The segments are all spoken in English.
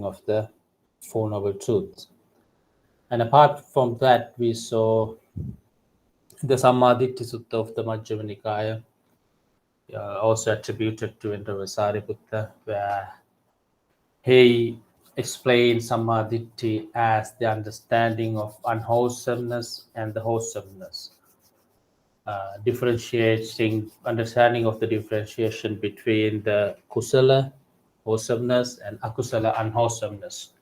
of the Four Noble Truths. And apart from that, we saw the Sammaditthi Sutta of the Majjhima Nikaya, also attributed to Venerable Sariputta, where he explained Sammaditthi as the understanding of unwholesomeness and the wholesomeness, differentiating understanding of the differentiation between the kusala wholesomeness and akusala unwholesomeness,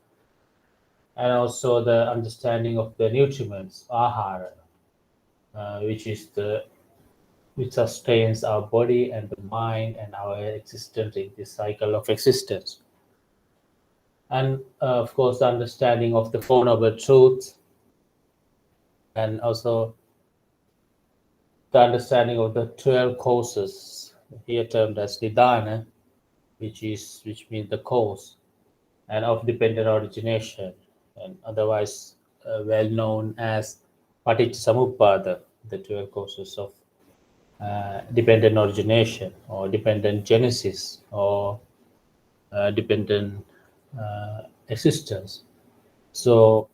and also the understanding of the nutriments ahara, which sustains our body and the mind and our existence in this cycle of existence. And of course, the understanding of the Four Noble Truths, and also the understanding of the 12 causes, here termed as Nidana, which means the cause, and of dependent origination, and otherwise well known as Paticcasamuppada, the 12 causes of dependent origination or dependent genesis or dependent existence. So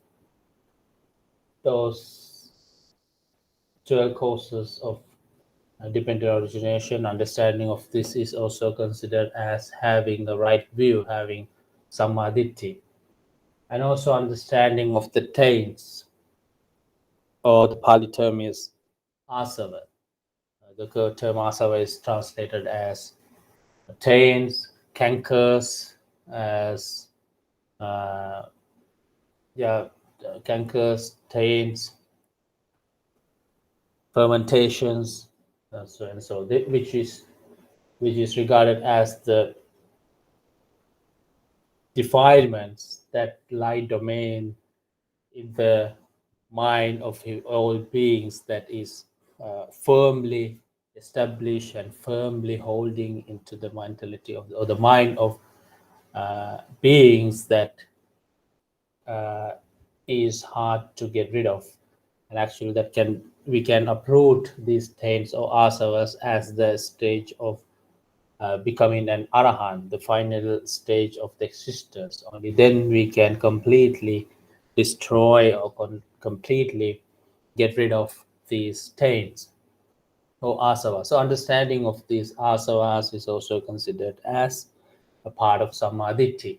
those 12 causes of dependent origination, understanding of this is also considered as having the right view, having sammaditthi, and also understanding of the taints, or the Pali term is asava. The term asava is translated as taints, cankers, as cankers, taints, fermentations, so and so, which is regarded as the defilements that lie domain in the mind of all beings, that is firmly established and firmly holding into the mentality of or the mind of beings that is hard to get rid of, and actually that we can uproot these taints or asavas as the stage of becoming an arahant, the final stage of the existence. Only then we can completely destroy or completely get rid of these taints or asavas. So understanding of these asavas is also considered as a part of sammaditthi.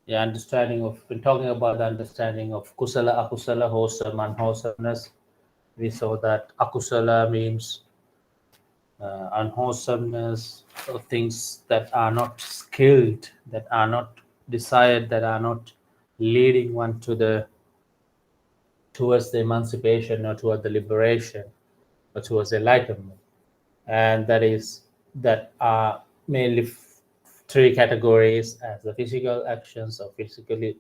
Yeah, understanding of, when talking about the understanding of kusala, akusala, wholesome, unwholesomeness, we saw that akusala means unwholesomeness, or things that are not skilled, that are not desired, that are not leading one towards the emancipation or towards the liberation or towards enlightenment. And that are mainly three categories, as the physical actions or physically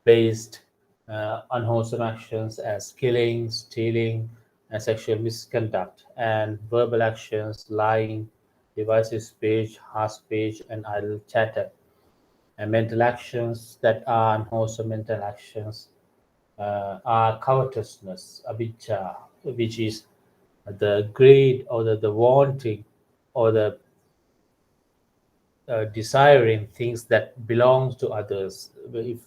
based unwholesome actions, as killing, stealing, and sexual misconduct, and verbal actions, lying, divisive speech, harsh speech, and idle chatter. And mental actions that are unwholesome mental actions are covetousness, avijja, which is the greed or the wanting or the desiring things that belongs to others. If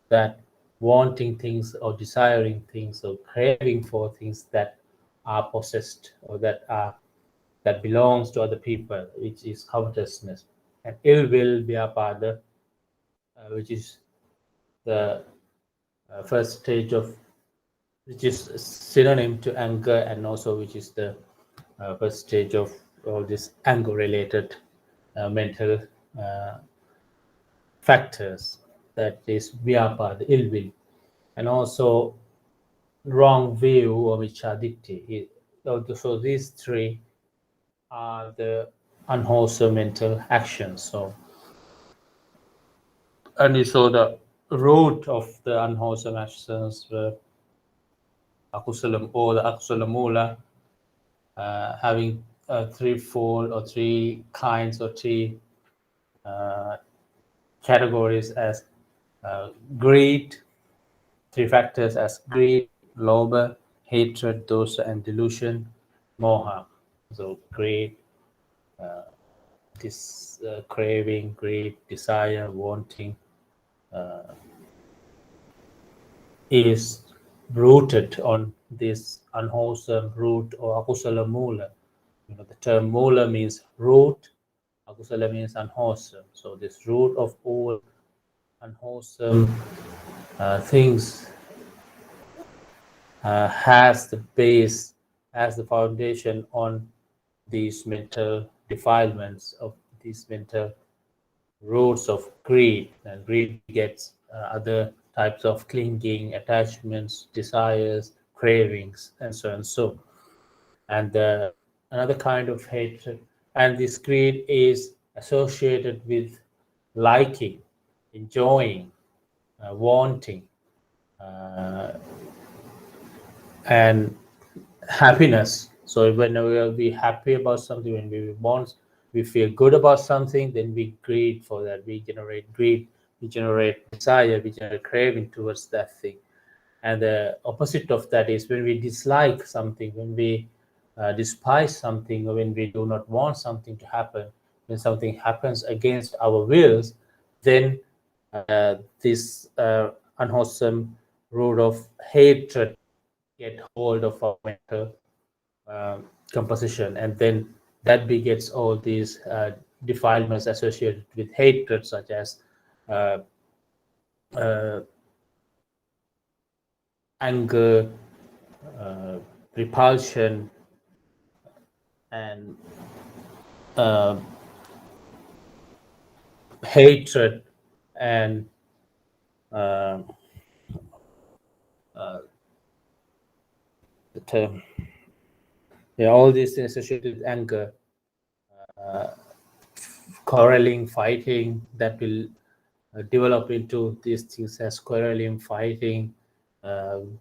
that wanting things or desiring things or craving for things that are possessed or that belongs to other people, which is covetousness. And ill will, vyapada, which is the first stage of, which is synonym to anger, and also which is the first stage of all this anger related mental factors, that is vyapada, ill will, and also wrong view or michaditti. So these three are the unwholesome mental actions. So, and so the root of the unwholesome actions were akusalam, or the akusala mula, having threefold or three kinds or three categories as greed, three factors as greed, lobha, hatred, dosa, and delusion, moha. So greed, this craving, greed, desire, wanting, is rooted on this unwholesome root or akusala mula. The term mula means root, akusala means unwholesome. So this root of all unwholesome things has the base, has the foundation on these mental defilements of these mental roots of greed, and greed begets other types of clinging, attachments, desires, cravings, and so on. So, and another kind of hatred, and this greed is associated with liking, enjoying, wanting, uh, and happiness. So when we happy about something, when we want, we feel good about something, then we greed for that. We generate greed, we generate desire, we generate craving towards that thing. And the opposite of that is when we dislike something, when we despise something, or when we do not want something to happen, when something happens against our wills, then this unwholesome root of hatred get hold of our mental composition, and then that begets all these defilements associated with hatred, such as uh, uh, anger, uh, repulsion, and uh, hatred, and uh, the term, yeah, all these things associated with anger, quarreling, fighting, that will develop into these things as quarreling, fighting,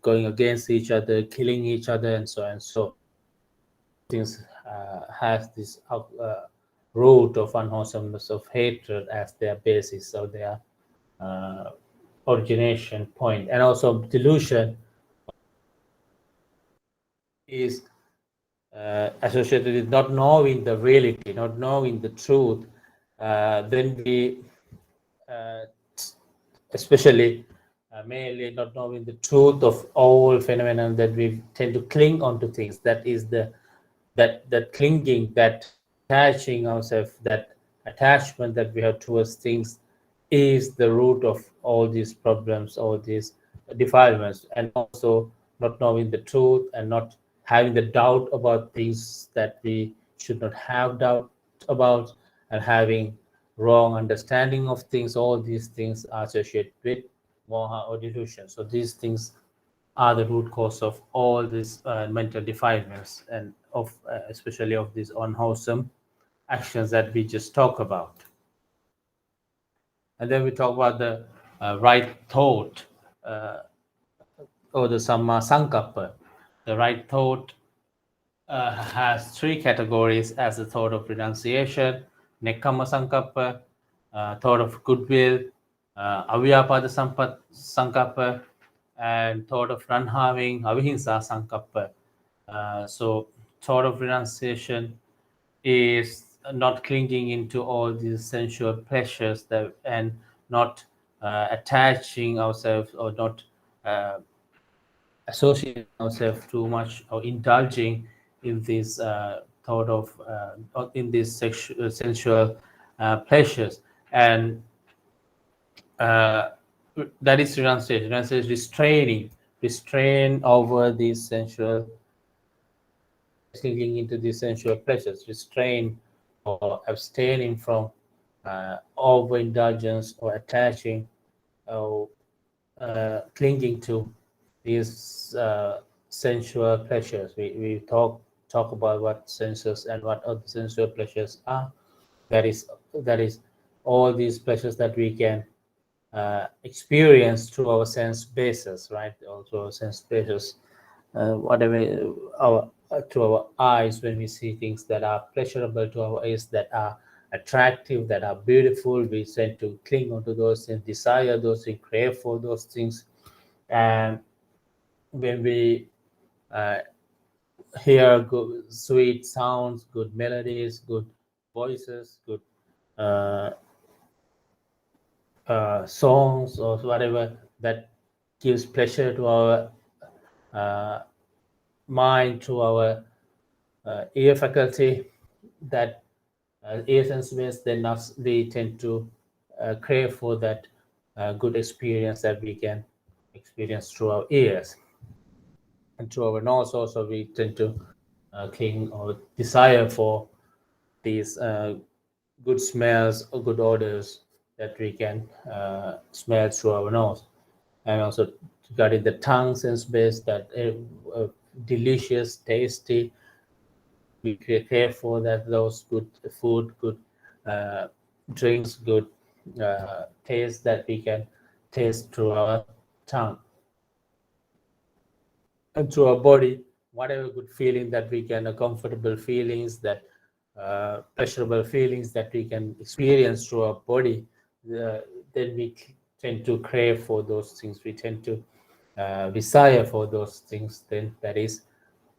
going against each other, killing each other, and so on. So things have this root of unwholesomeness of hatred as their basis or their uh, origination point. And also delusion is associated with not knowing the reality, not knowing the truth. Then we, uh, especially mainly not knowing the truth of all phenomena, that we tend to cling onto things. That is the that clinging, that attaching ourselves, that attachment that we have towards things is the root of all these problems, all these defilements. And also not knowing the truth and not having the doubt about things that we should not have doubt about, and having wrong understanding of things. All these things are associated with moha or delusion. So these things are the root cause of all these mental defilements, and of especially of these unwholesome actions that we just talk about. And then we talk about the right thought, uh, or the samma sankappa. The right thought has three categories: as the thought of renunciation, nekkhamma sankappa, thought of goodwill, avyapada sankappa, and thought of non-harming, avihimsa sankappa. So thought of renunciation is not clinging into all these sensual pleasures, that and not attaching ourselves, or not uh, associating ourselves too much, or indulging in this thought of in these sensual pleasures. And uh, that is renunciation. Renunciation is restrain over these sensual, clinging into these sensual pleasures, restrain or abstaining from overindulgence, or attaching, or clinging to these sensual pleasures. We talk about what senses and what other sensual pleasures are. That is all these pleasures that we can experience through our sense bases, right? Also our sense bases, whatever our to our eyes, when we see things that are pleasurable to our eyes, that are attractive, that are beautiful, we tend to cling onto those things, desire those things, crave for those things. And when we uh, hear good, sweet sounds, good melodies, good voices, good uh, songs, or whatever that gives pleasure to our uh, mind, to our ear faculty, that ears and space, then us, we tend to crave for that good experience that we can experience through our ears. And through our nose also, we tend to cling or desire for these good smells or good odors that we can smell through our nose. And also regarding the tongue sense base, that delicious, tasty, we care for that, those good food, good uh, drinks, good taste that we can taste through our tongue and through our body, whatever good feeling that we can, comfortable feelings, that pleasurable feelings that we can experience through our body, uh, then we tend to crave for those things. We tend to desire for those things. Then that is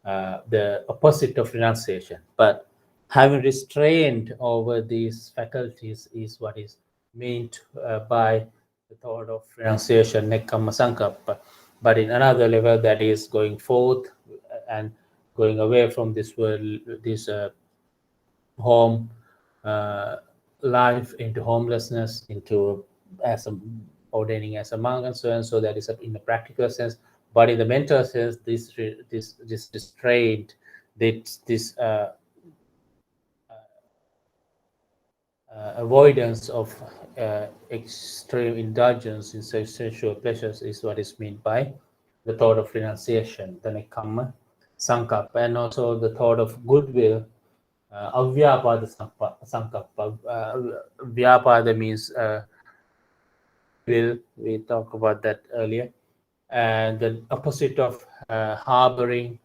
the opposite of renunciation. But having restrained over these faculties is what is meant by the thought of renunciation, nekkhamma sankappa. But in another level, that is going forth and going away from this world, this home uh, life, into homelessness, into as a ordaining as a monk, and so on. So that is in a practical sense. But in the mental sense, this restraint, this avoidance of extreme indulgence in sensual pleasures is what is meant by the thought of renunciation, the nekkhamma sankappa, and also the thought of goodwill, avyapada sankappa. Vyapada means will. We talked about that earlier. And the opposite of harboring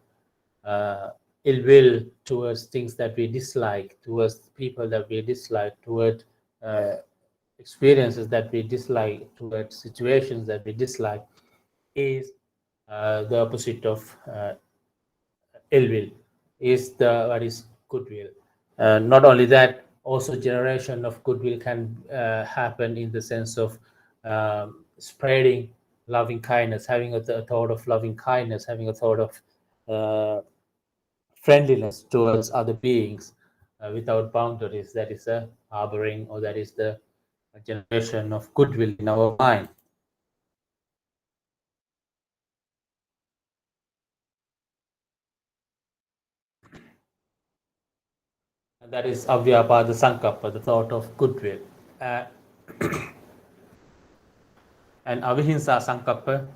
uh, ill will towards things that we dislike, towards people that we dislike, toward uh, experiences that we dislike, towards situations that we dislike, is the opposite of ill will, is the what is goodwill. Not only that, also generation of goodwill can happen in the sense of spreading loving kindness, having a thought of loving kindness, having a thought of uh, friendliness towards other beings without boundaries. That is a harboring, or that is the generation of goodwill in our mind. And that is avyapada sankappa, the thought of goodwill. Uh, and avihimsa sankappa,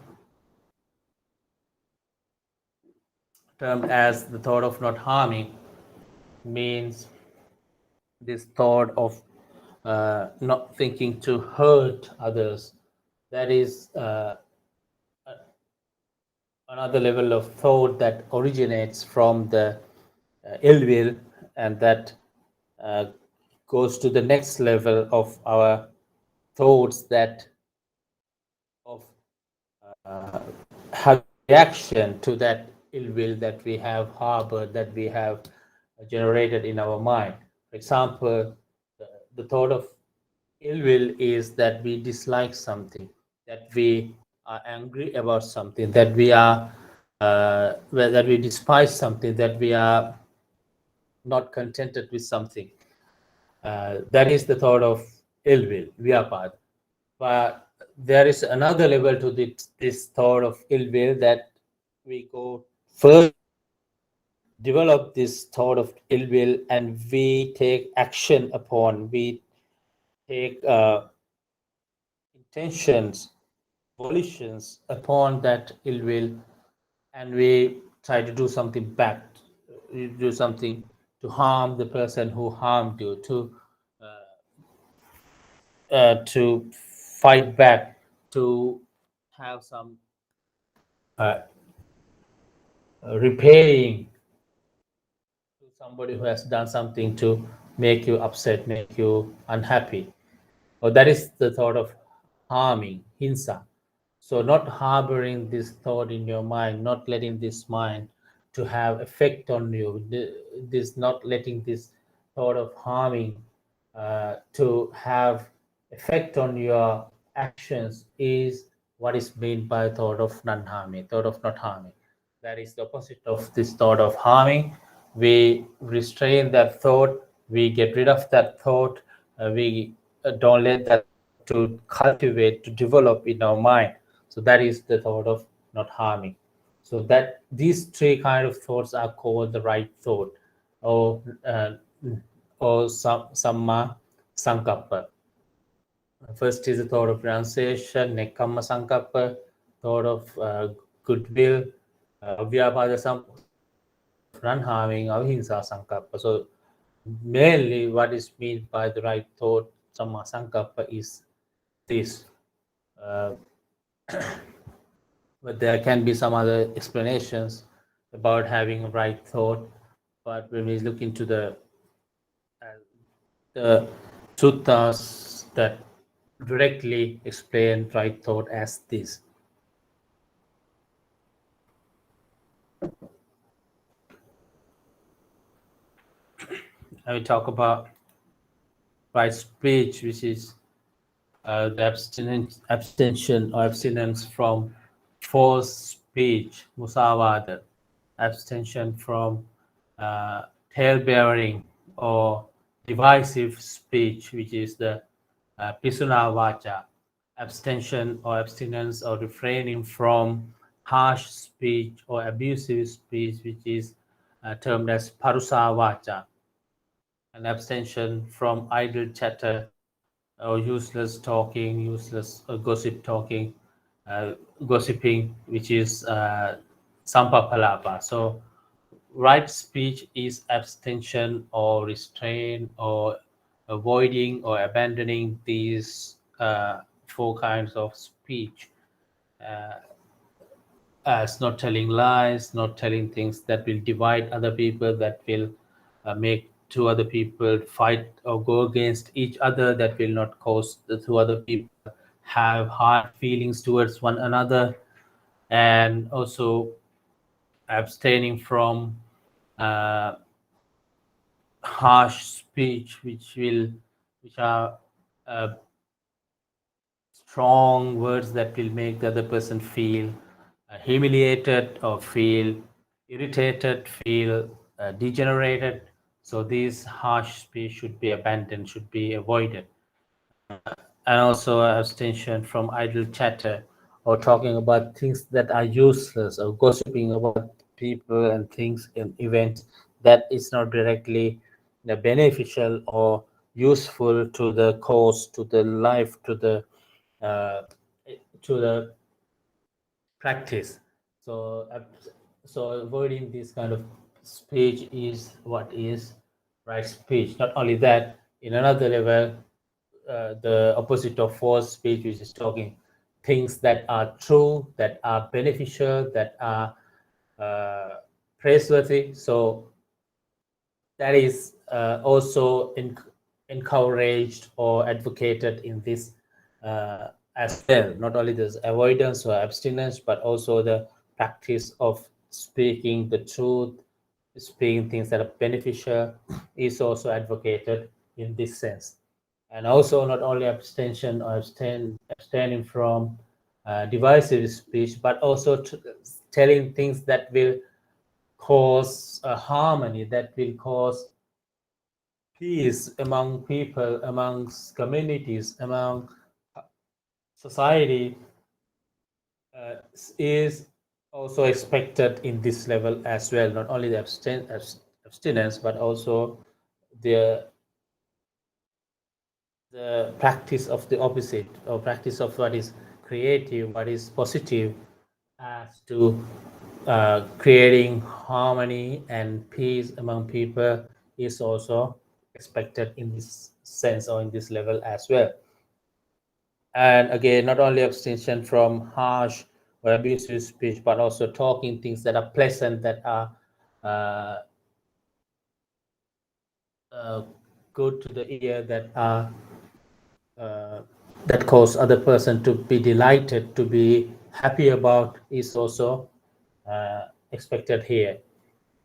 termed as the thought of not harming, means this thought of not thinking to hurt others. That is another level of thought that originates from the ill will, and that uh, goes to the next level of our thoughts, that of have reaction to that ill will that we have harbored, that we have generated in our mind. For example, the thought of ill will is that we dislike something, that we are angry about something, that we are that we despise something, that we are not contented with something. That is the thought of ill will, vyapad. But there is another level to this thought of ill will, that we go further, develop this thought of ill will, and we take action upon, we take intentions, volitions upon that ill will, and we try to do something back, you do something to harm the person who harmed you, to fight back, to have some uh, repaying to somebody who has done something to make you upset, make you unhappy. Or that is the thought of harming, hinsa. So not harboring this thought in your mind, not letting this mind to have effect on you. This not letting this thought of harming to have effect on your actions is what is meant by thought of non-harming, thought of not harming. That is the opposite of this thought of harming. We restrain that thought, we get rid of that thought, we don't let that thought to cultivate, to develop in our mind. So that is the thought of not harming. So that these three kind of thoughts are called the right thought, or uh, samma sankappa. First is the thought of renunciation, nekkamma sankappa, thought of goodwill, avyapada thought of non-harming, ahimsa sankappa. So mainly what is meant by the right thought, samma sankappa, is this. Uh, but there can be some other explanations about having a right thought. But when we look into the suttas that directly explain right thought as this. And we talk about right speech, which is the abstention or abstinence from false speech, musavada, abstention from tale-bearing or divisive speech, which is the pisuna vacha, abstention or abstinence or refraining from harsh speech or abusive speech, which is termed as parusa vacha, an abstention from idle chatter or useless talking, useless gossip talking, uh, gossiping, which is sampapalapa. So right speech is abstention or restraint or avoiding or abandoning these four kinds of speech, uh, as not telling lies, not telling things that will divide other people, that will make two other people fight or go against each other, that will not cause the two other people have hard feelings towards one another, and also abstaining from uh, harsh speech, which are uh, strong words that will make the other person feel humiliated or feel irritated, feel degenerated. So these harsh speech should be abandoned, should be avoided. And also abstention from idle chatter or talking about things that are useless or gossiping about people and things and events that is not directly beneficial or useful to the cause, to the life, uh, to the practice. So, so avoiding this kind of speech is what is right speech. Not only that, in another level, the opposite of false speech, which is talking things that are true, that are beneficial, that are praiseworthy. So that is also encouraged or advocated in this as well. Not only this avoidance or abstinence, but also the practice of speaking the truth, speaking things that are beneficial, is also advocated in this sense. And also not only abstention or abstaining from divisive speech, but also telling things that will cause harmony, that will cause peace among people, amongst communities, among society, is also expected in this level as well. Not only the abstinence, but also the practice of the opposite, or practice of what is creative, what is positive, as to creating harmony and peace among people, is also expected in this sense or in this level as well. And again, not only abstention from harsh or abusive speech, but also talking things that are pleasant, that are uh, good to the ear, uh, that cause other person to be delighted, to be happy about, is also expected here.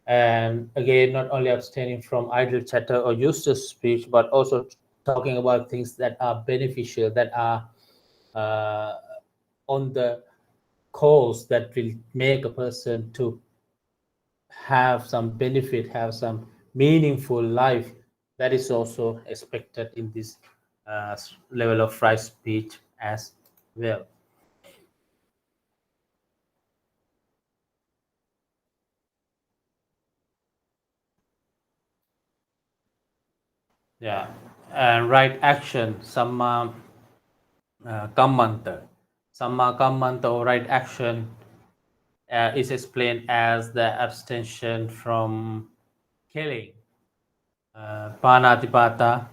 And again, not only abstaining from idle chatter or useless speech, but also talking about things that are beneficial, that are uh, on the course that will make a person to have some benefit, have some meaningful life. That is also expected in this level of right speech as well. Yeah, and right action, samma kammanta. Samma kammanta or right action is explained as the abstention from killing. Panatipata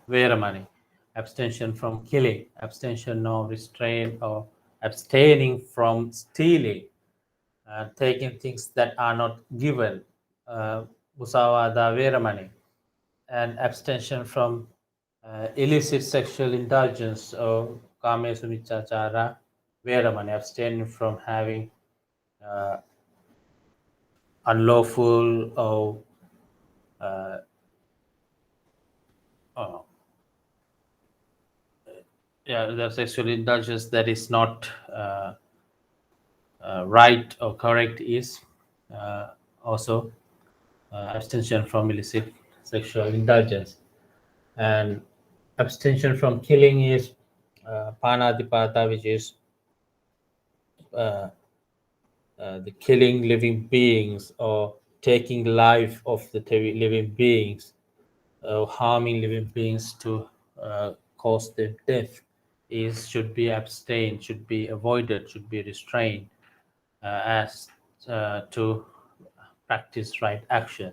Veramani, abstention from killing, abstention of restraint or abstaining from stealing, taking things that are not given, Musawada Veramani, and abstention from illicit sexual indulgence or Kamesumichachara Veramani, abstaining from having uh, unlawful or uh, uh, yeah, the sexual indulgence that is not right or correct is uh, also abstention from illicit sexual indulgence. And abstention from killing is panadipata, which is uh, the killing living beings or taking life of the living beings, harming living beings to cause their death is should be abstained, should be avoided, should be restrained as to practice right action.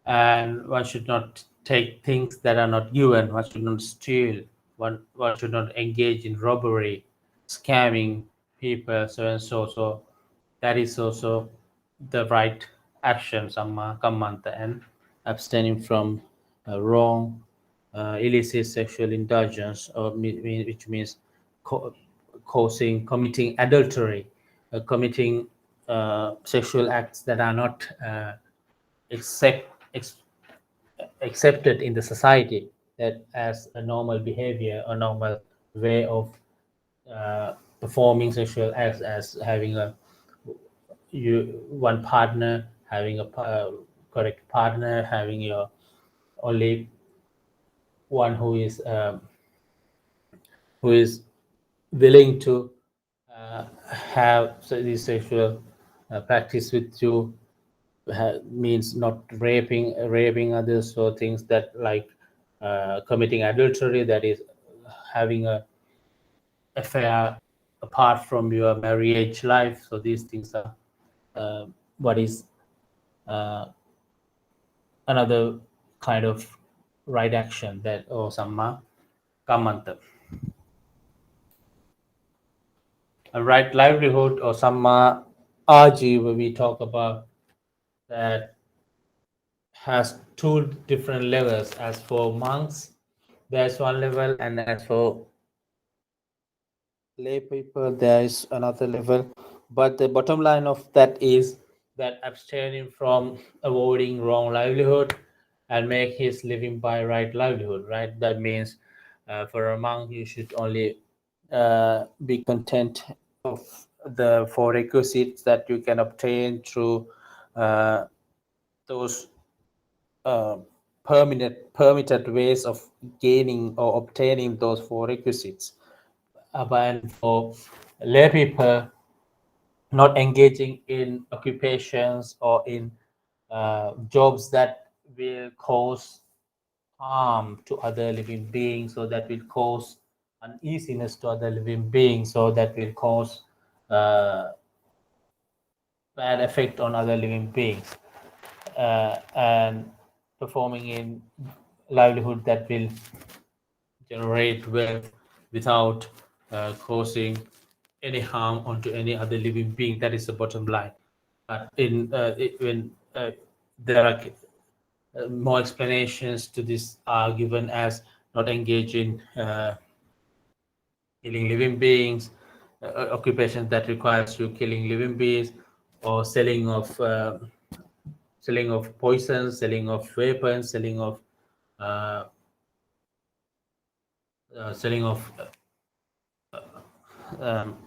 And one should not take things that are not given, one should not steal, one should not engage in robbery, scamming people, so and so. So that is also the right action, samma kammanta, and abstaining from wrong, illicit sexual indulgence, or which means co- committing adultery, committing sexual acts that are not accept, ex, accepted in the society, that as a normal behavior, a normal way of performing sexual acts, as having a one partner, having a correct partner, having your only one who is willing to have this sexual practice with you, means not raping others, or things that like committing adultery, that is having a affair apart from your marriage life. So these things are uh, what is uh, another kind of right action, that or samma kammanta. A right livelihood or samma aji, where we talk about that, has two different levels. As for monks, there's one level, and as for lay people, there is another level. But the bottom line of that is that abstaining from avoiding wrong livelihood and make his living by right livelihood, right? That means for a monk, you should only be content of the four requisites that you can obtain through uh, those uh, permitted ways of gaining or obtaining those four requisites. And for lay people, not engaging in occupations or in jobs that will cause harm to other living beings, or that will cause uneasiness to other living beings, or that will cause uh, bad effect on other living beings, and performing in livelihood that will generate wealth without causing any harm onto any other living being. That is the bottom line. But when there are more explanations to this are given, as not engage in killing living beings, occupations that requires you killing living beings, or selling of selling of poisons, selling of weapons, uh, selling of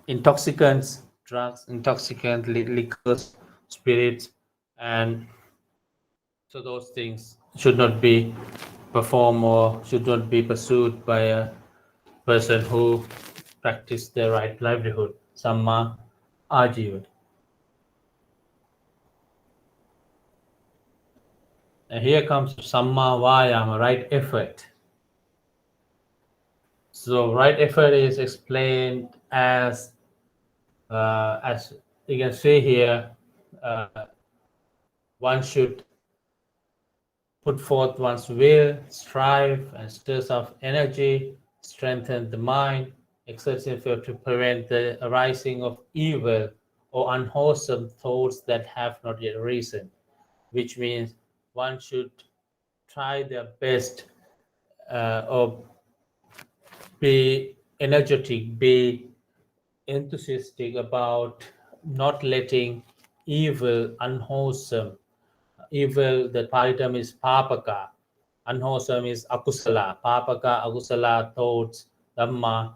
intoxicants, drugs, intoxicant liquors, spirits, and so those things should not be performed or should not be pursued by a person who practice the right livelihood, samma ajiva. And here comes samma vayama, right effort. So right effort is explained as you can see here, uh, one should put forth one's will, strive, and stirs up energy, strengthen the mind, exerts effort to prevent the arising of evil or unwholesome thoughts that have not yet arisen, which means one should try their best or be energetic, be enthusiastic about not letting evil, unwholesome, evil, the Pali term is papaka, unwholesome is akusala, papaka, akusala thoughts, dhamma,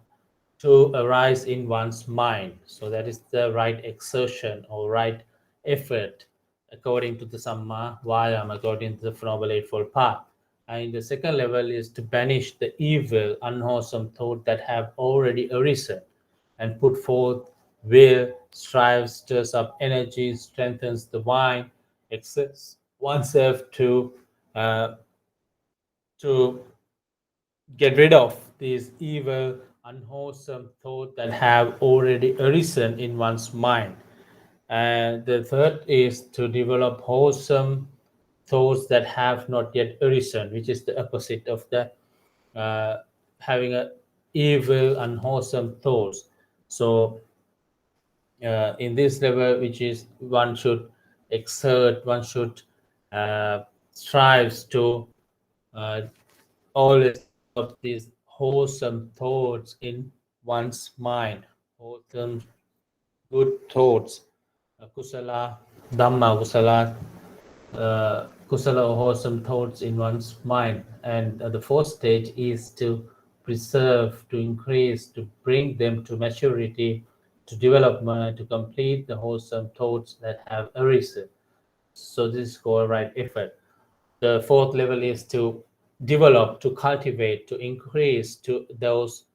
to arise in one's mind. So that is the right exertion or right effort according to the Samma Vayam, according to the Noble Eightfold Path. And the second level is to banish the evil, unwholesome thought that have already arisen and put forth will, strives, stirs up energy, strengthens the mind, exerts oneself uh, to get rid of these evil, unwholesome thoughts that have already arisen in one's mind. And the third is to develop wholesome thoughts that have not yet arisen, which is the opposite of the having a evil, unwholesome thoughts. So in this level, which is one should exert, one should strives to uh, always develop these wholesome thoughts in one's mind, wholesome good thoughts, kusala, dhamma, kusala or wholesome thoughts in one's mind. And the fourth stage is to preserve, to increase, to bring them to maturity, to development, to complete the wholesome thoughts that have arisen. So this is called right effort. The fourth level is to develop, to cultivate, to increase to those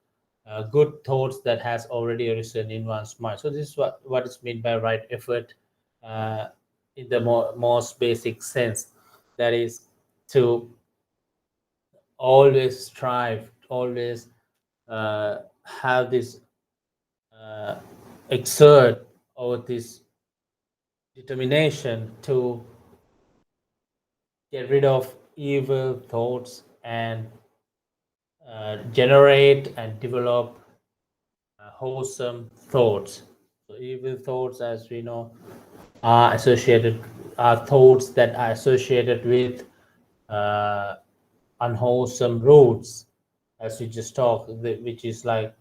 good thoughts that has already arisen in one's mind. So this is what is meant by right effort uh, in the most basic sense. That is to always strive, always have this uh, exert or this determination to get rid of evil thoughts and generate and develop wholesome thoughts. So evil thoughts, as we know, are thoughts that are associated with uh, unwholesome roots, as we just talked, which is like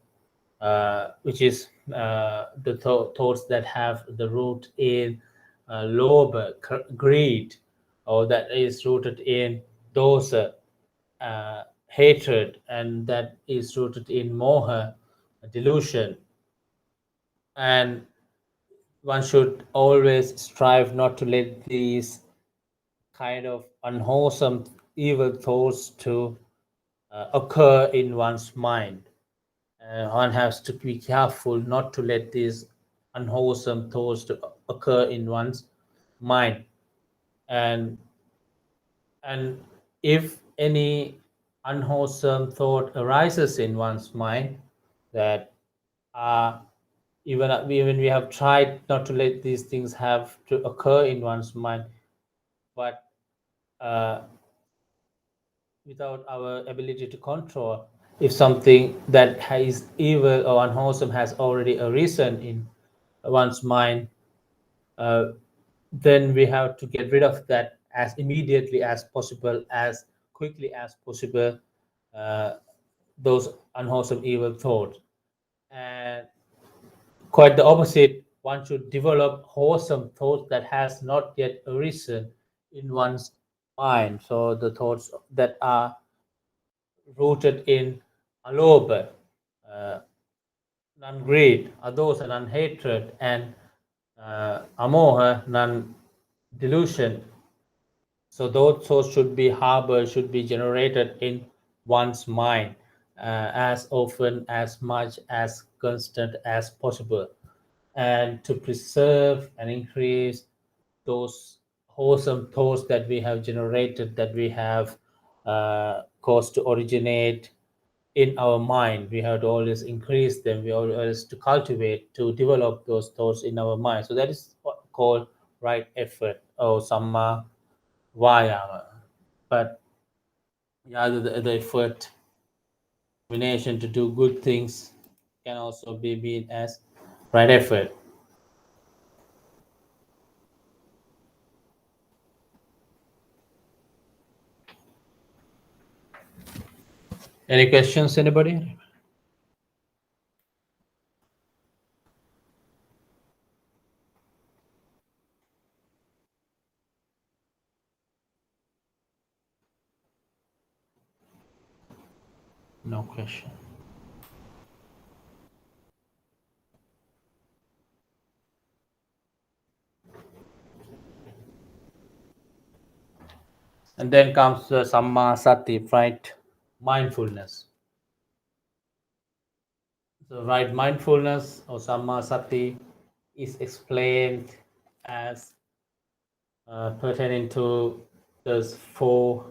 which is the thoughts that have the root in lobe, greed, or that is rooted in dosa, hatred, and that is rooted in moha, delusion. And one should always strive not to let these kind of unwholesome evil thoughts to occur in one's mind. One has to be careful not to let these unwholesome thoughts to occur in one's mind. And and if any unwholesome thought arises in one's mind that uh, even we have tried not to let these things have to occur in one's mind, but uh, without our ability to control, if something that is evil or unwholesome has already arisen in one's mind, uh, then we have to get rid of that as immediately as possible, as quickly as possible, uh, those unwholesome evil thoughts. And quite the opposite, one should develop wholesome thoughts that has not yet arisen in one's mind. So the thoughts that are rooted in aloba, uh, non-greed, adosa, non-hatred, and amoha, non-delusion. So those thoughts should be harbored, should be generated in one's mind as often, as much, as constant as possible, and to preserve and increase those wholesome thoughts that we have generated, that we have caused to originate in our mind. We have to always increase them. We always to cultivate, to develop those thoughts in our mind. So that is what called right effort or samma vayama. But yeah, the effort, determination to do good things can also be viewed as right effort. Any questions, anybody? No question. And then comes the samma sati, right mindfulness. So right mindfulness or samma sati is explained as pertaining to those four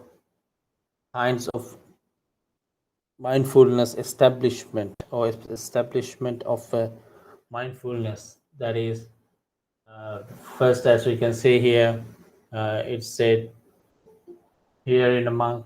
kinds of mindfulness establishment or establishment of mindfulness. That is, first, as we can see here, it said here in among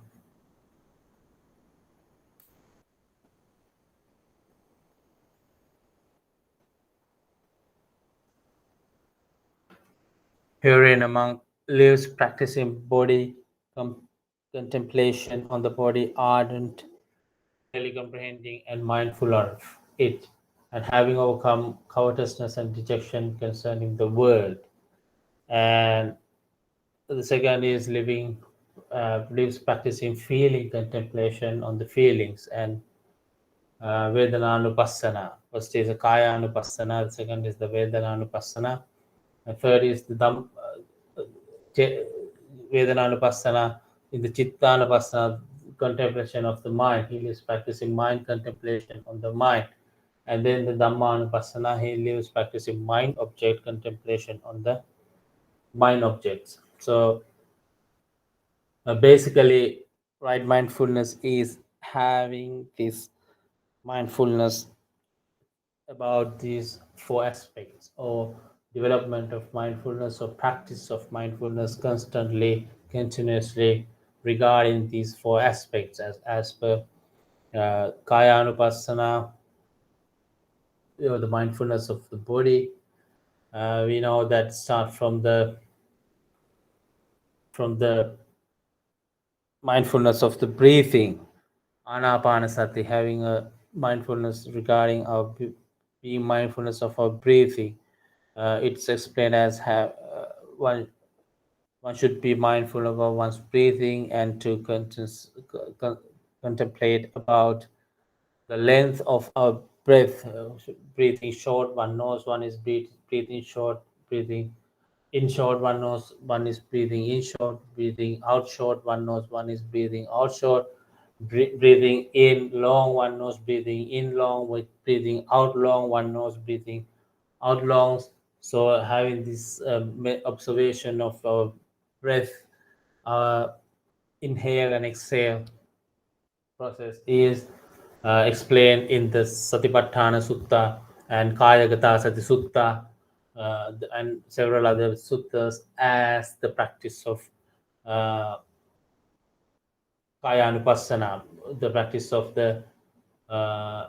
herein among lives practicing body com- contemplation on the body, ardent, clearly comprehending and mindful of it, and having overcome covetousness and dejection concerning the world. And the second is lives practicing feeling contemplation on the feelings and Vedananupassana. First is the Kaya Anupassana, the second is the Vedananupassana, the third is the Vedananupassana in the Chittanupassana, contemplation of the mind. He lives practicing mind contemplation on the mind. And then the Dhammanupassana, he lives practicing mind object contemplation on the mind objects. So basically, right mindfulness is having this mindfulness about these four aspects or development of mindfulness or practice of mindfulness constantly, continuously regarding these four aspects as per Kaya Anupassana, the mindfulness of the body. We know that start from the mindfulness of the breathing, anapanasati, having a mindfulness regarding our being mindfulness of our breathing. It's explained as one one should be mindful about one's breathing and to contemplate about the length of our breath. Breathing short, one knows one is breathing short, breathing in short, one knows one is breathing in short, breathing out short, one knows one is breathing out short, breathing in long, one knows breathing in long, with breathing out long, one knows breathing out long. So having this observation of our breath, uh, inhale and exhale process is explained in the Satipatthana Sutta and Kayagata Sati Sutta and several other suttas as the practice of uh, Kaya Anupassana, the practice of the uh,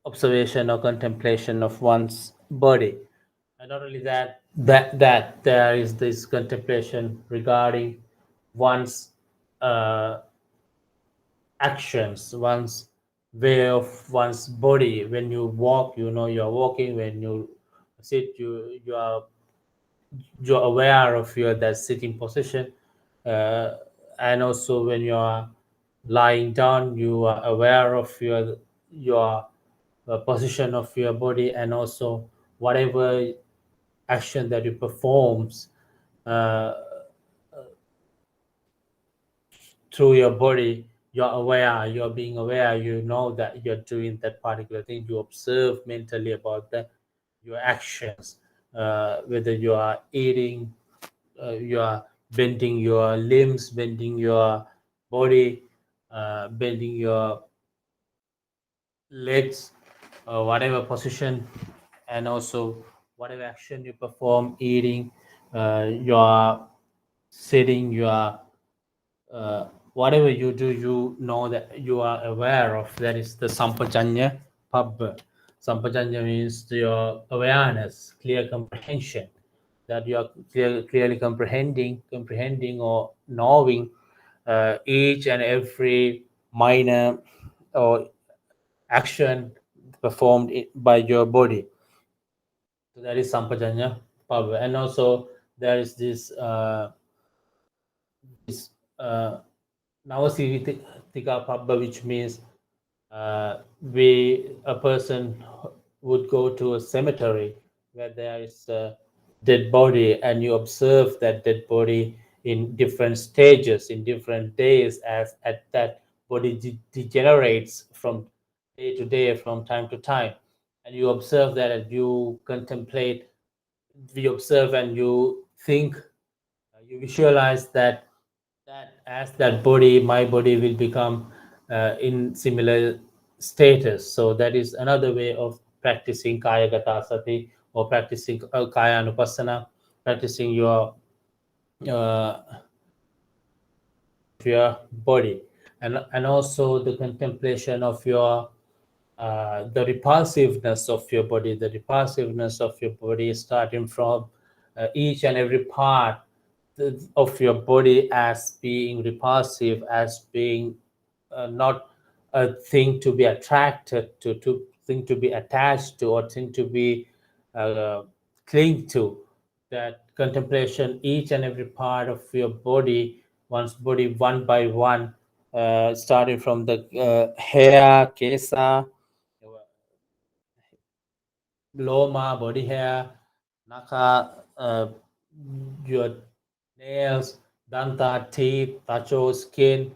observation or contemplation of one's body. And not only that there is this contemplation regarding one's uh, actions, one's way of one's body. When you walk, you know you are walking. When you sit, you are aware of your that sitting position. uh, and also when you are lying down, you are aware of your position of your body, and also whatever action that you performs uh, through your body, you're being aware, you know that you're doing that particular thing, you observe mentally about that your actions, whether you are eating, you are bending your limbs, bending your body, bending your legs, whatever position, and also whatever action you perform, eating, you are sitting, you are whatever you do, you know that you are aware of. That is the sampajanya pabba. Sampajanya means your awareness, clear comprehension, that you are clearly comprehending or knowing each and every minor or action performed by your body. So that is sampajanya power. And also there is this navasivitika pabba, which means a person would go to a cemetery where there is a dead body, and you observe that dead body in different stages, in different days, as at that body degenerates from day to day, from time to time, and you observe that, and you contemplate, we observe, and you think, you visualize that as that body, my body will become in similar status. So that is another way of practicing kaya gata sati, or practicing kaya anupassana, practicing uh, your body, and also the contemplation of your the repulsiveness of your body, the repulsiveness of your body, starting from each and every part of your body as being repulsive, as being not a thing to be attracted to thing to be attached to, or thing to be uh, cling to. That contemplation, each and every part of your body, one's body one by one, starting from the hair, kesa, loma, body hair, naka, your nails, danta, teeth, tacho, skin,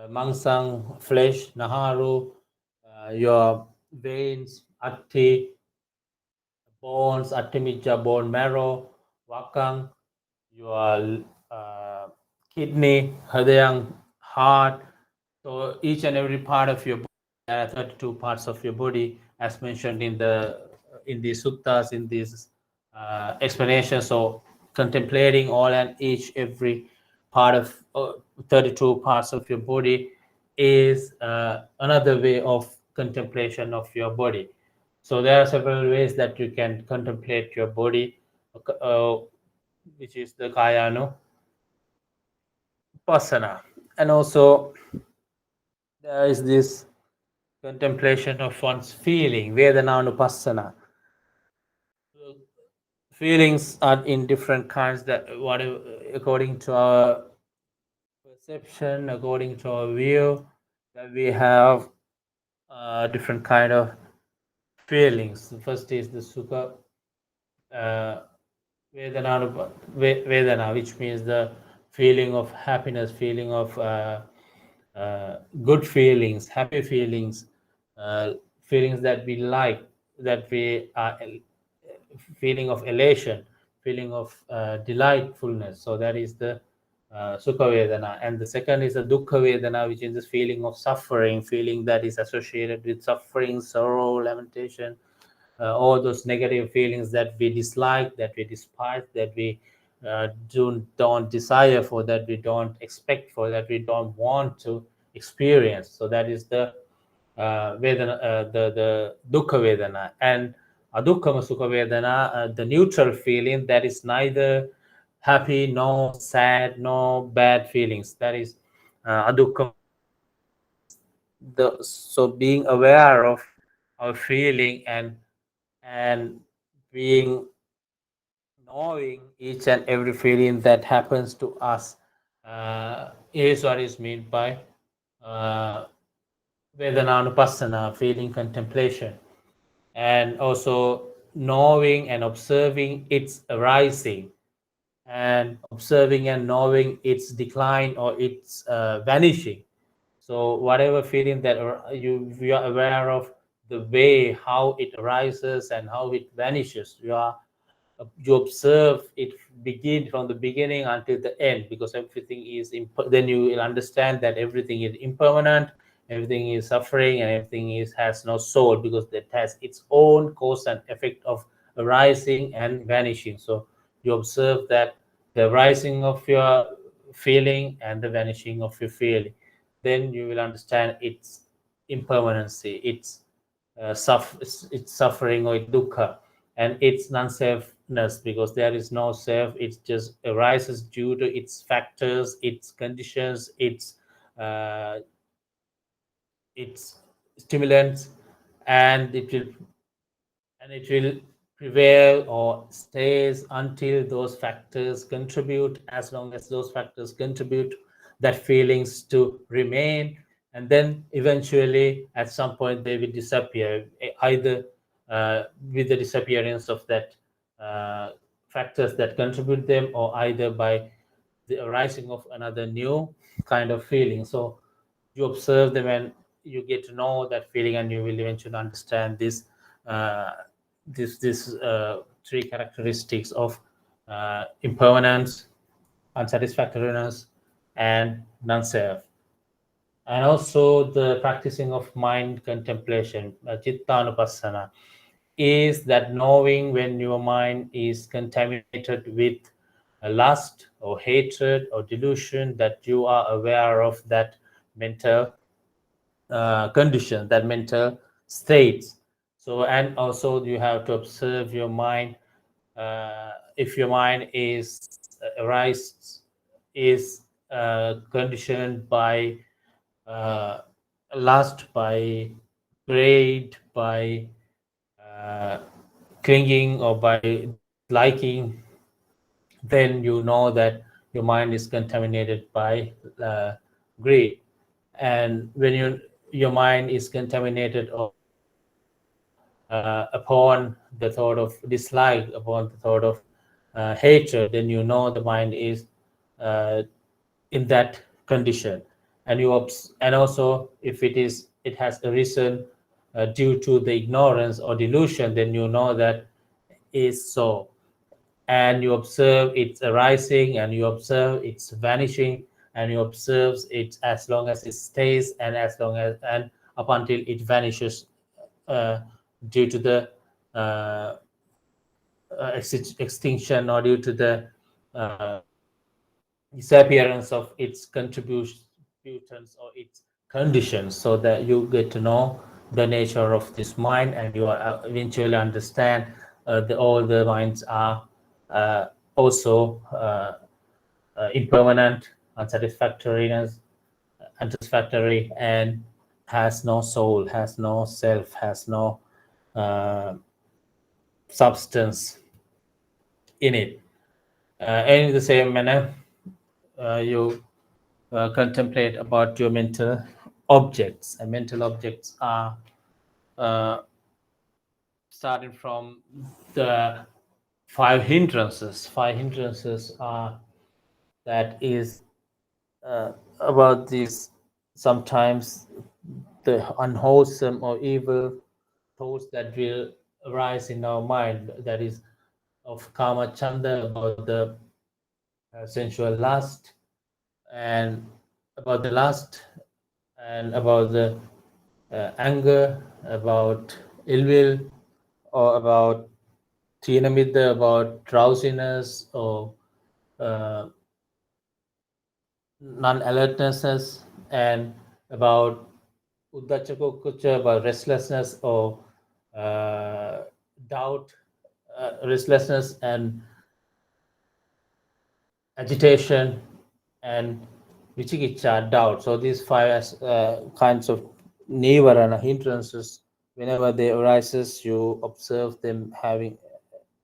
mangsang, flesh, naharu, your veins, atti, bones, attimija, bone marrow, wakang, your kidney, hridayang, heart. So each and every part of your body, there are 32 parts of your body, as mentioned in the suttas, in these explanations. So contemplating all and each every part of 32 parts of your body is another way of contemplation of your body. So there are several ways that you can contemplate your body, uh, which is the kaya no pasana. And also there is this contemplation of one's feeling, Vedananupassana. Feelings are in different kinds, that whatever according to our perception, according to our view, that we have different kind of feelings. The first is the sukha uh, vedana, which means the feeling of happiness, feeling of good feelings, happy feelings, uh, feelings that we like, that we are feeling of elation, feeling of delightfulness. So that is the sukha vedana. And the second is the dukkha vedana, which is the feeling of suffering, feeling that is associated with suffering, sorrow, lamentation, all those negative feelings that we dislike, that we despise, that we don't desire for, that we don't expect for, that we don't want to experience. So that is the vedana, the dukkha vedana. And adukkhama sukha vedana, the neutral feeling, that is neither happy, no sad, no bad feelings. That is adukkhama. So being aware of our feeling, and being knowing each and every feeling that happens to us, is what is meant by uh, Vedananupasana, feeling contemplation, and also knowing and observing its arising, and observing and knowing its decline or its vanishing. So whatever feeling that you are aware of, the way how it arises and how it vanishes, you observe it begin from the beginning until the end, because everything is then you will understand that everything is impermanent, everything is suffering, and everything is has no soul, because it has its own cause and effect of arising and vanishing. So you observe that the rising of your feeling and the vanishing of your feeling, then you will understand its impermanency, its suffering or its dukkha, and its non-selfness, because there is no self. It just arises due to its factors, its conditions, uh, its stimulants, and it will prevail or stays until those factors contribute. As long as those factors contribute that feelings to remain, and then eventually at some point they will disappear, either with the disappearance of that uh, factors that contribute them, or either by the arising of another new kind of feeling. So you observe them and you get to know that feeling, and you will eventually understand uh, this three characteristics of impermanence, unsatisfactoriness, and non-self. And also the practicing of mind contemplation, chittanupassana, is that knowing when your mind is contaminated with lust or hatred or delusion, that you are aware of that mental condition, that mental states. So, and also you have to observe your mind. If your mind is conditioned by uh, lust, by greed, by uh, clinging, or by disliking, then you know that your mind is contaminated by uh, greed. And when your mind is contaminated or upon the thought of dislike, upon the thought of hatred, then you know the mind is uh, in that condition. And and also if it has arisen due to the ignorance or delusion, then you know that is so. And you observe its arising, and you observe its vanishing, and you observe it as long as it stays, and as long as and up until it vanishes uh, due to the uh, extinction, or due to the uh, disappearance of its contributions or its conditions, so that you get to know the nature of this mind, and you eventually understand all the minds are uh, also impermanent, unsatisfactoriness, unsatisfactory, and has no soul, has no self, has no uh, substance in it. And in the same manner, you contemplate about your mental objects, and mental objects are uh, starting from the five hindrances are that is about these sometimes the unwholesome or evil thoughts that will arise in our mind, that is of kama chanda, about the sensual lust, and about the lust, and about the anger, about ill will, or about Thiyanamidda, about drowsiness, or uh, non-alertness, and about Uddachako about restlessness, or uh, doubt, restlessness, and agitation, and vichikicha, doubt. So these five kinds of nivarana hindrances, whenever they arises, you observe them having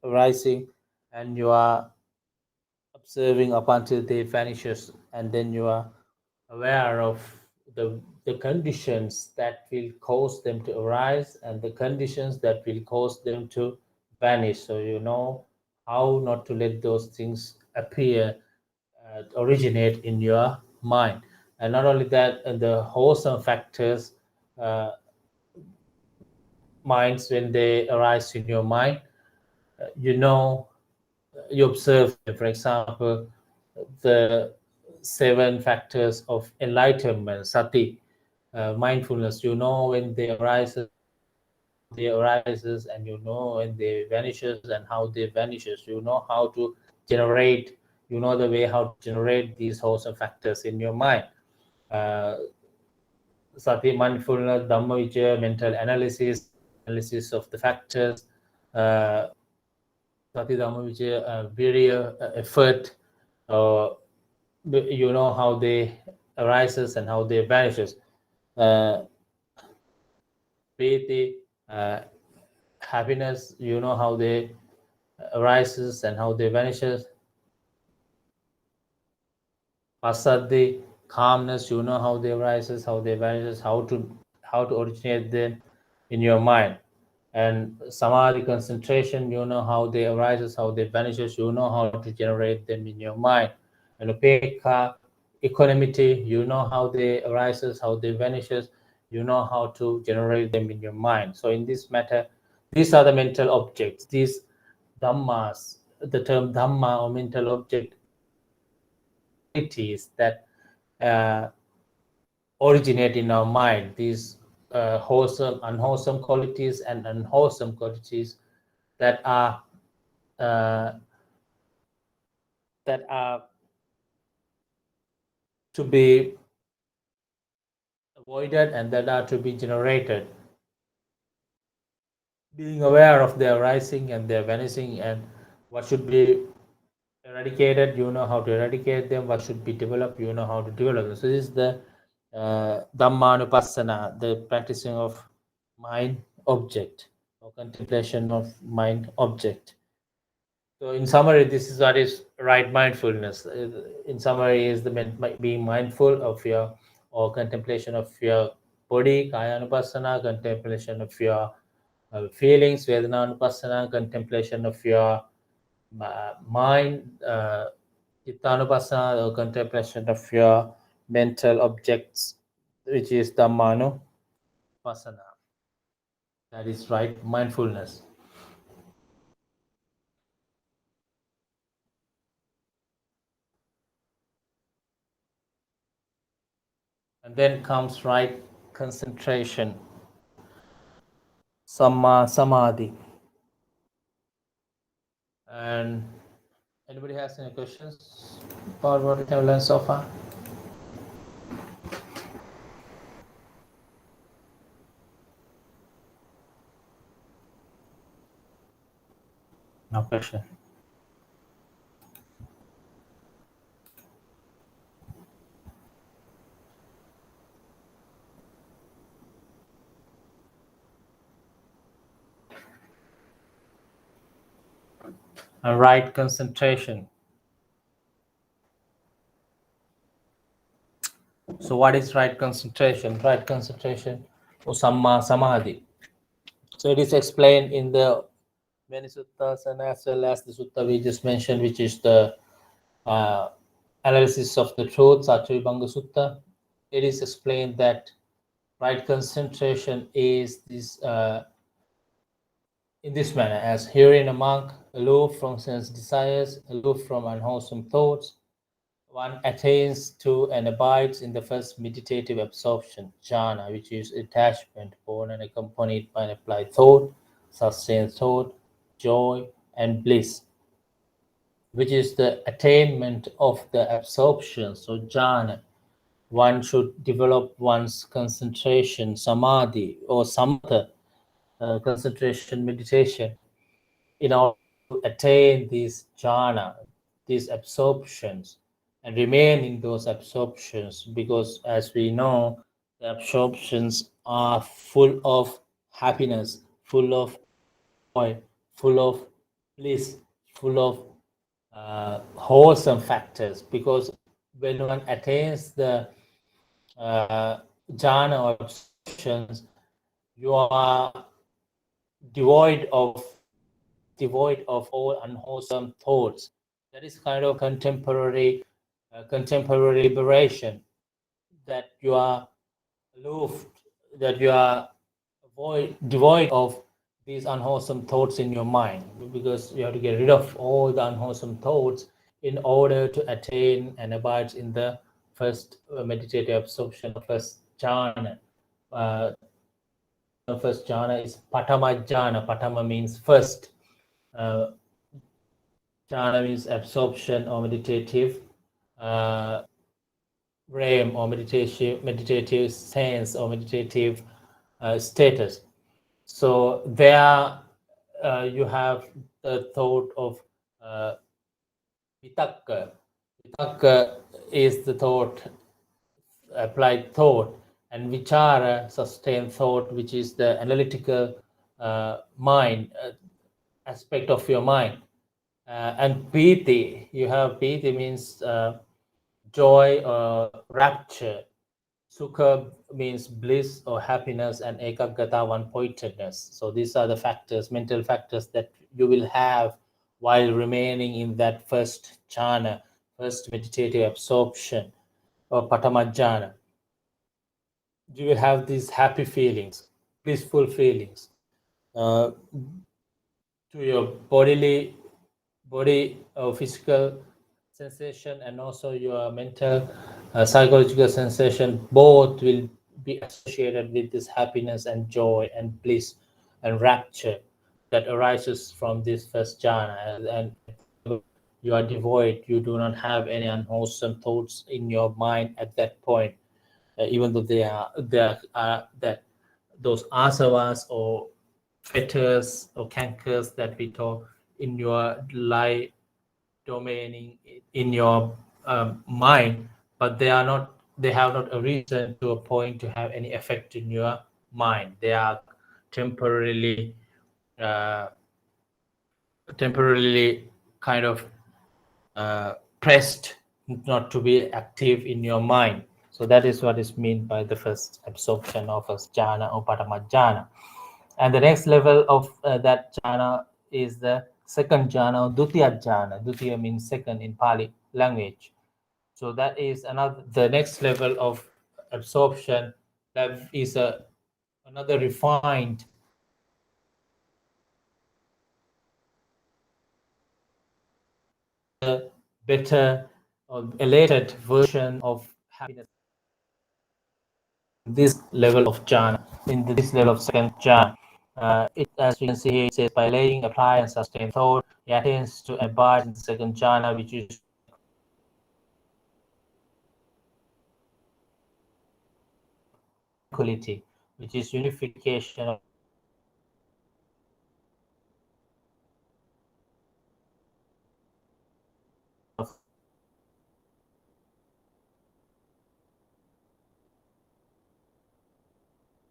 arising, and you are observing up until they vanishes, and then you are aware of the conditions that will cause them to arise and the conditions that will cause them to vanish. So you know how not to let those things appear, originate in your mind. And not only that, the wholesome factors, uh, minds, when they arise in your mind, you know, you observe them. For example, the 7 factors of enlightenment, sati, mindfulness, you know when they arises, how they arises, and you know when they vanishes and how they vanishes. You know how to generate, you know the way how to generate these wholesome factors in your mind. uh, Sati, mindfulness, Dhamma, mental analysis, analysis of the factors, uh, Sati, Dhamma, Virya, effort, uh, you know how they arises and how they vanishes. Uh, Priti, happiness, you know how they arises and how they vanishes. Pasadi, calmness, you know how they arises, how they vanishes, how to originate them in your mind. And samadhi, concentration, you know how they arises, how they vanishes, you know how to generate them in your mind. And upekha, equanimity, you know how they arises, how they vanishes, you know how to generate them in your mind. So in this matter, these are the mental objects, these dhammas. The term dhamma or mental object qualities that uh, originate in our mind, these wholesome, unwholesome qualities and unwholesome qualities that are uh, that are to be avoided and that are to be generated. Being aware of their rising and their vanishing and what should be eradicated, you know how to eradicate them. What should be developed, you know how to develop them. So this is the Dhammanupassana, the practicing of mind object or contemplation of mind object. So in summary, this is what is right mindfulness. In summary, is the being mindful of your or contemplation of your body, kaya anupassana, contemplation of your feelings, vedana anupassana, contemplation of your mind, chittanupassana, or contemplation of your mental objects, which is dhammanupassana. That is right mindfulness. And then comes right concentration, samma samadhi. And anybody has any questions about what we have learned so far? No question. And right concentration. So what is right concentration? Right concentration or samma samadhi. So it is explained in the many suttas and as well as the sutta we just mentioned, which is the uh, analysis of the truth, Satyavibhanga Sutta. It is explained that right concentration is this in this manner, as herein a monk, aloof from sense desires, aloof from unwholesome thoughts, one attains to and abides in the first meditative absorption, jhana, which is attachment born and accompanied by an applied thought, sustained thought, joy, and bliss, which is the attainment of the absorption. So, jhana, one should develop one's concentration, samadhi, or samatha, concentration meditation, in order to attain these jhana, these absorptions, and remain in those absorptions, because as we know, the absorptions are full of happiness, full of joy, full of bliss, full of wholesome factors, because when one attains the jhana or absorptions, you are devoid of all unwholesome thoughts. That is kind of contemporary liberation, that you are aloof, that you are devoid of these unwholesome thoughts in your mind, because you have to get rid of all the unwholesome thoughts in order to attain and abide in the first meditative absorption of first jhana. First jhana is patama jhana. Patama means first. Jhana means absorption or meditative realm, or meditative sense, or meditative status. So there you have the thought of vitakka. Vitakka is the thought, applied thought, and vichara, sustained thought, which is the analytical mind, aspect of your mind. And piti, you have piti means joy or rapture. Sukha means bliss or happiness, and ekaggata, one-pointedness. So these are the factors, mental factors, that you will have while remaining in that first jhana, first meditative absorption, or patama jhana. You will have these happy feelings, blissful feelings to your body or physical sensation, and also your mental psychological sensation. Both will be associated with this happiness and joy and bliss and rapture that arises from this first jhana. And you are devoid, you do not have any unwholesome thoughts in your mind at that point, even though there are that those asavas or fetters or cankers that we talk in your life domaining in your mind, but they have not arisen to a point to have any effect in your mind. They are temporarily uh, kind of pressed not to be active in your mind. So that is what is meant by the first absorption of a jhana or patama jhana. And the next level of that jhana is the second jhana, or dutiya jhana. Dutiya means second in Pali language. So that is the next level of absorption. That is another refined, better or elated version of happiness. This level of jhana, in this level of second jhana, as we can see here, it says, by laying, apply, and sustain thought, it attains to abide in the second jhana, which is tranquility, which is unification of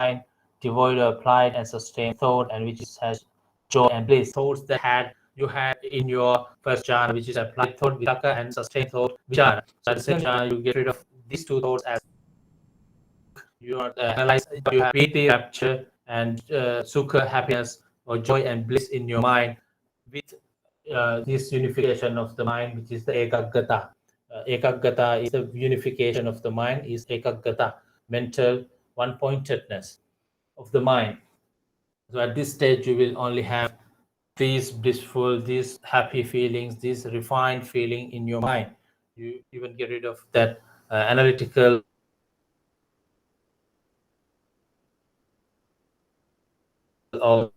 mind, devoid of applied and sustained thought, and which has joy and bliss. Thoughts that you had in your first jhana, which is applied thought, vitaka, and sustained thought, vichara. So at the second jhana, you get rid of these two thoughts as you are analyze. You have piti, rapture, and sukha, happiness, or joy and bliss in your mind, with this unification of the mind, which is the ekaggata. Ekaggata is the unification of the mind, is ekaggata, mental one-pointedness of the mind. So at this stage, you will only have these blissful, these happy feelings, this refined feeling in your mind. You even get rid of that analytical or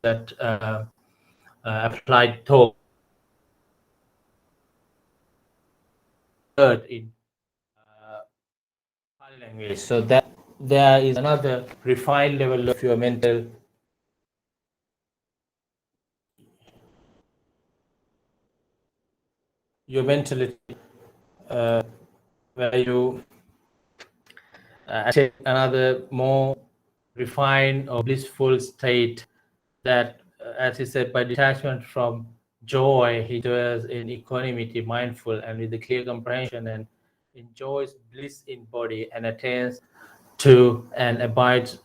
that applied thought in Pali language. So that there is another refined level of your mentality, where you take another more refined or blissful state that, as he said, by detachment from joy, he dwells in equanimity, mindful, and with the clear comprehension, and enjoys bliss in body, and attains to and abides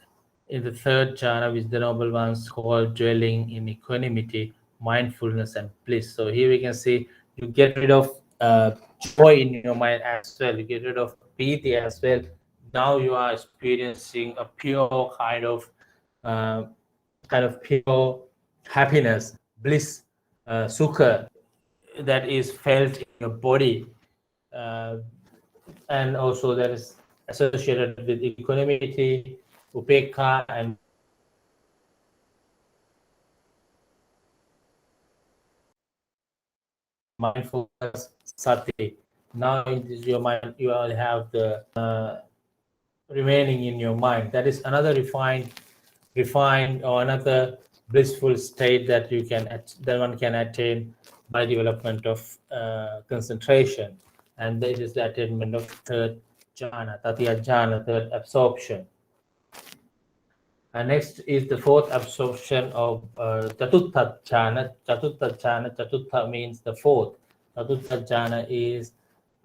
in the third jhana, which the noble ones call dwelling in equanimity, mindfulness, and bliss. So here we can see you get rid of joy in your mind as well. You get rid of piti as well. Now you are experiencing a pure uh, pure happiness, bliss, sukha that is felt in your body, uh, and also that is associated with equanimity, upekha, and mindfulness, sati. Now in this, your mind, you all have the remaining in your mind. That is another refined or another blissful state that that one can attain by development of concentration, and this is the attainment of third jhana, tatiya jhana, third absorption. And next is the fourth absorption of Chatutha jhana. Chatutha jhana, Chatutha means the fourth. Chatutha jhana is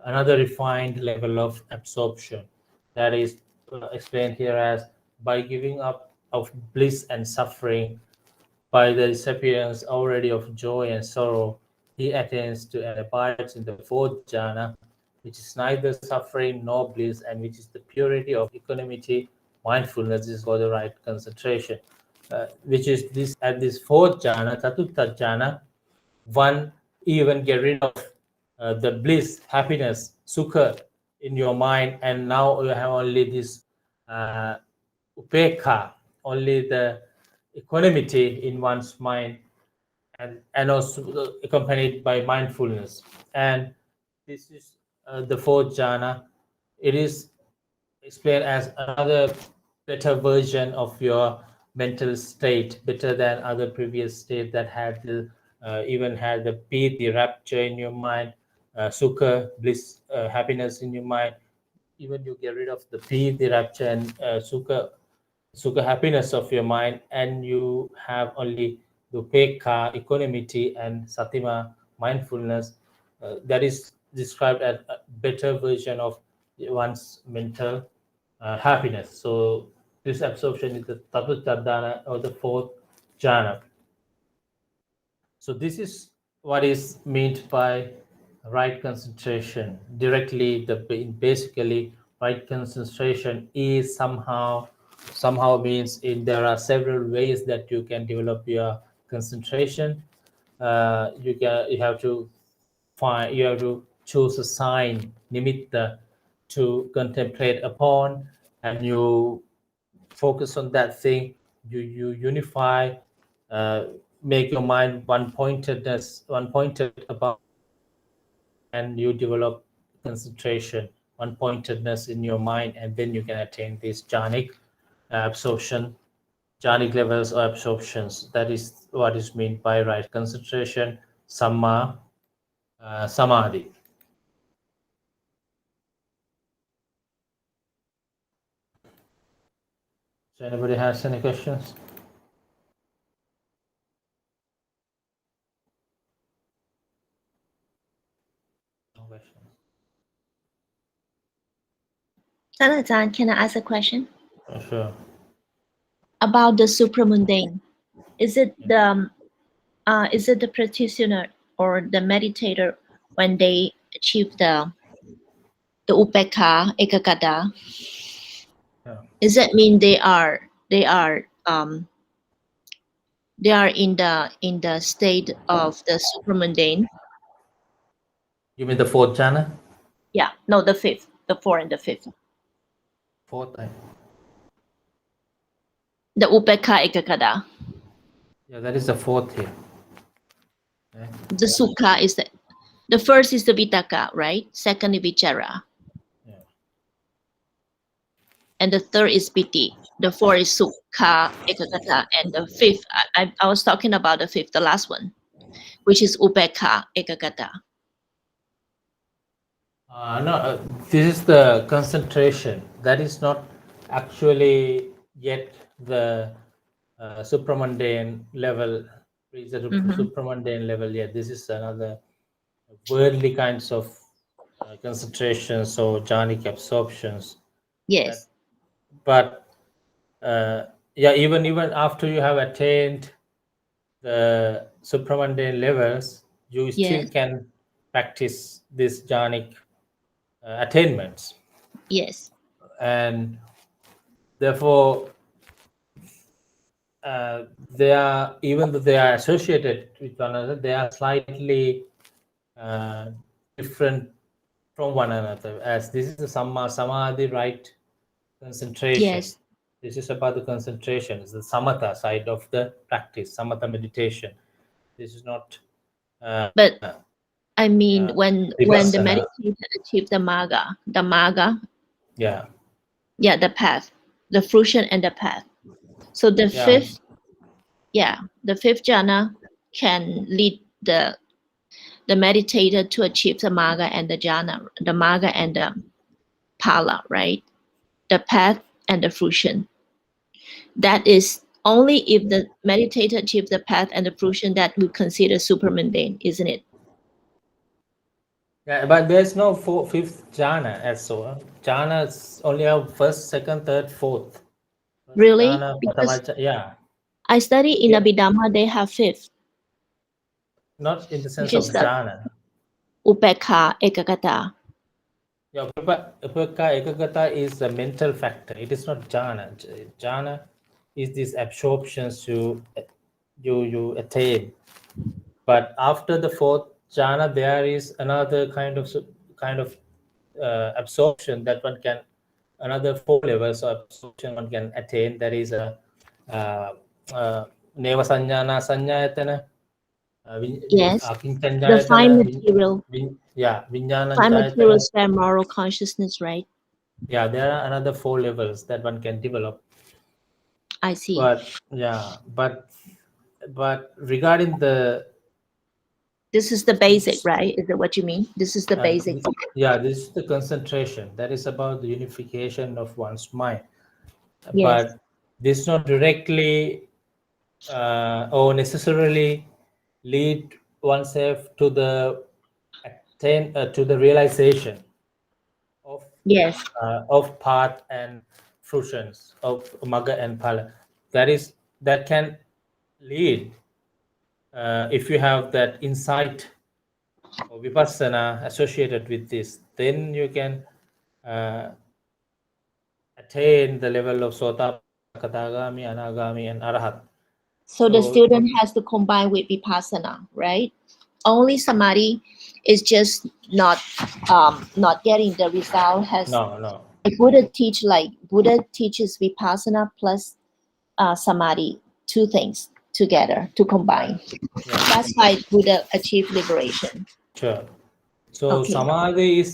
another refined level of absorption that is explained here as by giving up of bliss and suffering, by the disappearance already of joy and sorrow, he attains to and abides in the fourth jhana, which is neither suffering nor bliss, and which is the purity of equanimity. Mindfulness is for the right concentration, which is this at this fourth jhana, Chatutha jhana, one even get rid of the bliss, happiness, sukha in your mind, and now you have only this uh, upekha, only the equanimity in one's mind, and also accompanied by mindfulness. And this is the fourth jhana. It is explained as another better version of your mental state, better than other previous state that had the even had the piti, rapture in your mind, sukha, bliss, happiness in your mind. Even you get rid of the piti, rapture, and sukha happiness of your mind, and you have only the upekha, equanimity, and satima, mindfulness. That is described as a better version of one's mental happiness. So this absorption is the Tattvata dana, or the fourth jhana. So this is what is meant by right concentration. Directly, basically right concentration is somehow means there are several ways that you can develop your concentration. You have to choose a sign, nimitta, to contemplate upon, and you focus on that thing. You unify, uh, make your mind one pointed about, and you develop concentration, one pointedness in your mind, and then you can attain this jhanic absorption, jhanic levels or absorptions. That is what is meant by right concentration, samma samadhi. So anybody has any questions? No questions. Sanatan, can I ask a question Sure. about the supramundane? Is it the practitioner or the meditator when they achieve the upekha ekagata? Yeah. Does that mean they are in the state of the supramundane? You mean the fourth jhana? Yeah, no, the fifth, the fourth and the fifth. Fourth, The upekha ekagata. yeah, that is the fourth here. Okay. The sukha is the first is the vitaka, right? Second is vichara. Yeah. And the third is piti. The fourth is sukha ekagata, and the fifth, I was talking about the fifth, the last one, which is upekha ekagata. No, this is the concentration. That is not actually yet the supramundane level, reach the supramundane level. Yeah, this is another worldly kinds of concentrations or jhanic absorptions. Yes. But yeah, even after you have attained the supramundane levels, you still Yes. can practice these jhanic attainments, Yes. and therefore they are, even though they are associated with one another, they are slightly uh, different from one another, as this is the samma samadhi, right? Concentration. Yes. This is about the concentration. It's the samatha side of the practice, samatha meditation. This is not But I mean, when the vipassana. meditator achieve the magga, Yeah, yeah, the path, the fruition and the path. So the yeah, fifth jhana can lead the meditator to achieve the magga and the jhana, the magga and the phala, right? The path and the fruition. That is only if the meditator achieves the path and the fruition that we consider supermundane, isn't it? yeah. But there's no fifth jhana as so. Jhanas only have first, second, third, fourth. First Really? jhana, Because yeah. I study in Yeah, Abhidhamma, they have fifth, not in the which sense of is the jhana. upekha ekagata. Yeah, upekka ekagata is a mental factor. It is not jhana. Jhana is these absorptions you attain. But after the fourth jhana, there is another kind of absorption that one can, another four levels of absorption one can attain. That is a uh, uh, neva sanjana sanyayatana, Yes, the akinchanyayatana, yeah, fine vinyananchayatana. material sphere moral consciousness, right? Yeah, there are another four levels that one can develop. I see. But yeah, but regarding the This is the basic, right? Is that what you mean? This is the uh, basic. yeah, this is the concentration. That is about the unification of one's mind. Yes. But this not directly or necessarily lead oneself to the to the realization of Yes. path and fruitions of magga and phala. That can lead, if you have that insight or vipassana associated with this, then you can uh, attain the level of Sotapanna, Sakadagami, Anagami, and Arahat. So the So student has to combine with vipassana, right? Only samadhi is just not getting the result. Has no, Buddha teaches vipassana plus samadhi, two things together to combine. yeah, That's why Buddha achieved liberation. sure. So Okay. samadhi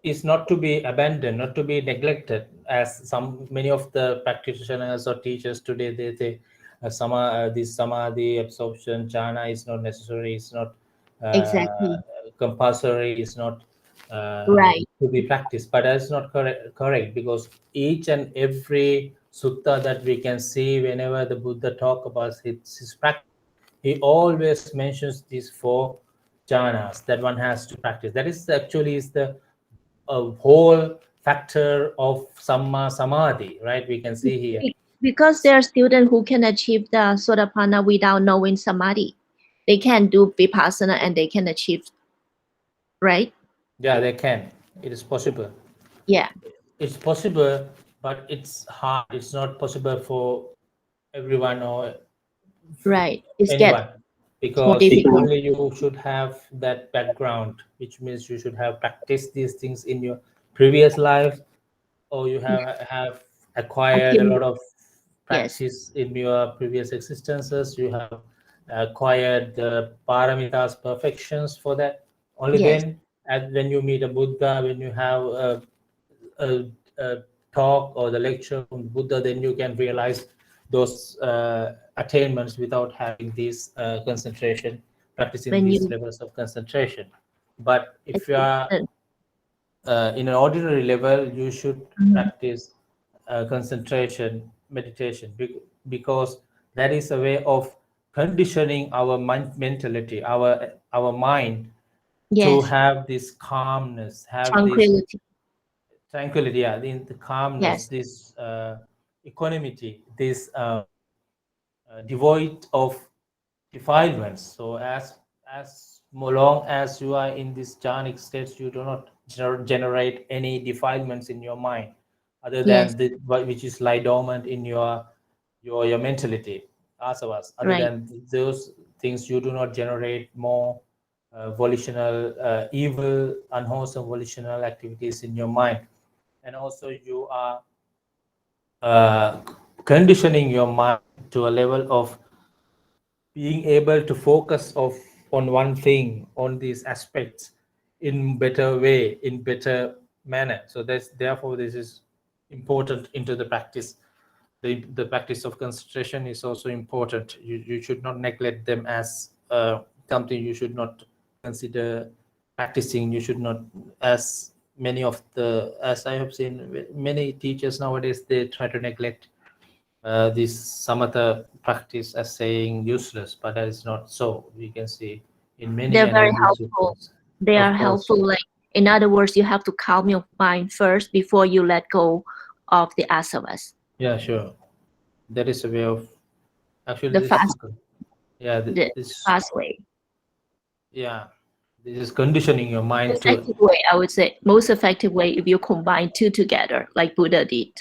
is not to be abandoned, not to be neglected, as many of the practitioners or teachers today they say this samadhi absorption jhana is not necessary, it's not uh, Exactly. compulsory, it's not Right. to be practiced. But that's not correct, because each and every sutta that we can see, whenever the Buddha talk about his practice, he always mentions these four jhanas that one has to practice. That is actually is the whole factor of samma samadhi, right? We can see here. Because there are students who can achieve the sotapanna without knowing samadhi. They can do vipassana and they can achieve, right? Yeah, they can. It is possible. Yeah. It's possible, but it's hard. It's not possible for everyone or Right. It's anyone, more because difficult. only you should have that background, which means you should have practiced these things in your previous life, or you have acquired a lot of Yes. practice in your previous existences. You have acquired the paramitas perfections for that. Only Yes. then, when you meet a Buddha, when you have a, a talk or the lecture from Buddha, then you can realize those attainments without having these concentration, practicing When these you levels of concentration. But if you are assistant. in an ordinary level, you should Mhm. practice concentration meditation, because that is a way of conditioning our mentality, our mind, to Yes. have this calmness, have this Tranquility. tranquility, yeah, the calmness, Yes. this equanimity, this devoid of defilements. So as long as you are in this jhanic states, you do not generate any defilements in your mind, other Yes. than which is lie dormant in your mentality, asavas. Other Right. than those things, you do not generate more volitional, evil, unwholesome volitional activities in your mind, and also you are uh, conditioning your mind to a level of being able to focus on one thing, on these aspects, in better way, in better manner. So that's therefore this is important into the practice. The practice of concentration is also important. You should not neglect them as something you should not consider practicing. You should not, as many of the, as I have seen many teachers nowadays, they try to neglect this samatha practice as saying useless, but that is not so. We can see in many They're very energy helpful. sutras, They are of course. helpful. Like, in other words, you have to calm your mind first before you let go of the asavas. Yeah, sure. That is a way of actually The this is fast, good. Yeah, the this, fast way. yeah, this is conditioning your mind to, Effective way, I would say, most effective way if you combine two together, like Buddha did.